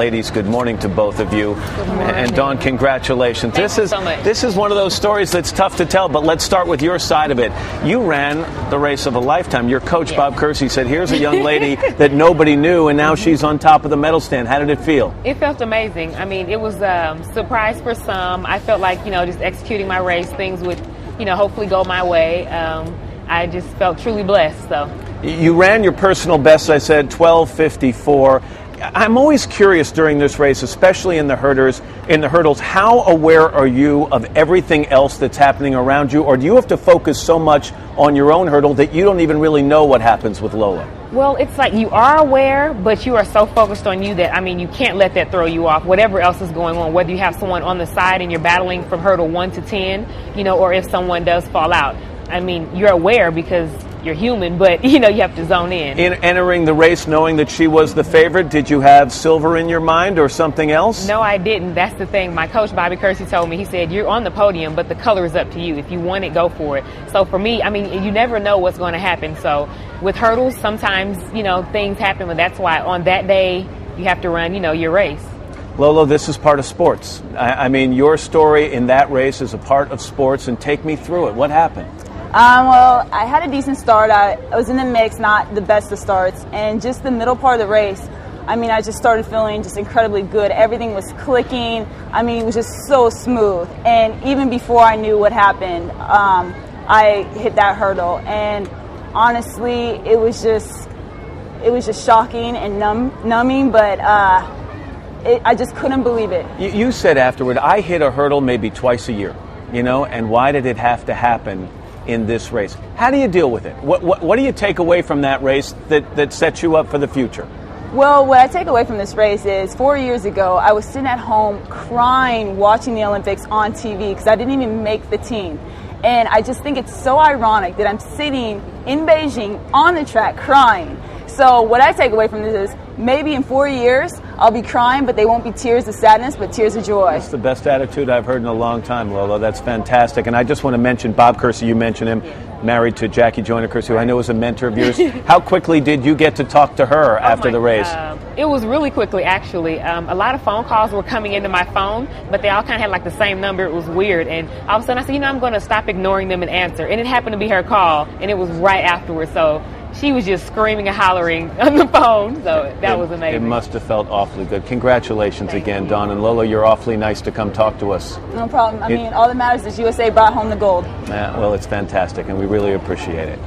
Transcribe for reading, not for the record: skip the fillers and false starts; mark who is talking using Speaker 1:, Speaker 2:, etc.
Speaker 1: Ladies, good morning to both of you.
Speaker 2: Good morning.
Speaker 1: And Dawn, congratulations.
Speaker 2: Thank you so much.
Speaker 1: This is one of those stories that's tough to tell, but let's start with your side of it. You ran the race of a lifetime. Your coach, Bob Kersey, said, here's a young lady that nobody knew, and now she's on top of the medal stand. How did it feel?
Speaker 2: It felt amazing. I mean, it was a surprise for some. I felt like, just executing my race, things would, hopefully go my way. I just felt truly blessed. So
Speaker 1: you ran your personal best, I said, 12:54. I'm always curious during this race, especially in the hurdles, how aware are you of everything else that's happening around you, or do you have to focus so much on your own hurdle that you don't even really know what happens with Lola?
Speaker 2: Well, it's like you are aware, but you are so focused on you that, you can't let that throw you off. Whatever else is going on, whether you have someone on the side and you're battling from hurdle 1 to 10, or if someone does fall out. You're aware because you're human, but, you have to zone in.
Speaker 1: In entering the race knowing that she was the favorite, did you have silver in your mind or something else?
Speaker 2: No, I didn't. That's the thing. My coach, Bobby Kersey, told me, he said, you're on the podium, but the color is up to you. If you want it, go for it. So for me, you never know what's going to happen. So with hurdles, sometimes, things happen, but that's why on that day, you have to run, your race.
Speaker 1: Lolo, this is part of sports. Your story in that race is a part of sports, and take me through it. What happened?
Speaker 3: Well, I had a decent start. I was in the mix, not the best of starts. And just the middle part of the race, I just started feeling just incredibly good. Everything was clicking. It was just so smooth. And even before I knew what happened, I hit that hurdle. And honestly, it was just shocking and numbing, but I just couldn't believe it.
Speaker 1: You said afterward, I hit a hurdle maybe twice a year, and why did it have to happen in this race? How do you deal with it? What do you take away from that race that sets you up for the future?
Speaker 3: Well, what I take away from this race is 4 years ago, I was sitting at home crying watching the Olympics on TV because I didn't even make the team. And I just think it's so ironic that I'm sitting in Beijing on the track crying. So what I take away from this is maybe in 4 years I'll be crying, but they won't be tears of sadness, but tears of joy.
Speaker 1: That's the best attitude I've heard in a long time, Lola. That's fantastic. And I just want to mention Bob Kersey. You mentioned him, married to Jackie Joyner Kersey, who I know was a mentor of yours. How quickly did you get to talk to her after the race?
Speaker 2: It was really quickly, actually. A lot of phone calls were coming into my phone, but they all kind of had the same number. It was weird. And all of a sudden I said, I'm going to stop ignoring them and answer. And it happened to be her call, and it was right afterwards. So she was just screaming and hollering on the phone, so that was amazing.
Speaker 1: It must have felt awfully good. Congratulations again, Dawn. And Lola, you're awfully nice to come talk to us.
Speaker 3: No problem. All that matters is USA brought home the gold.
Speaker 1: Well, it's fantastic, and we really appreciate it.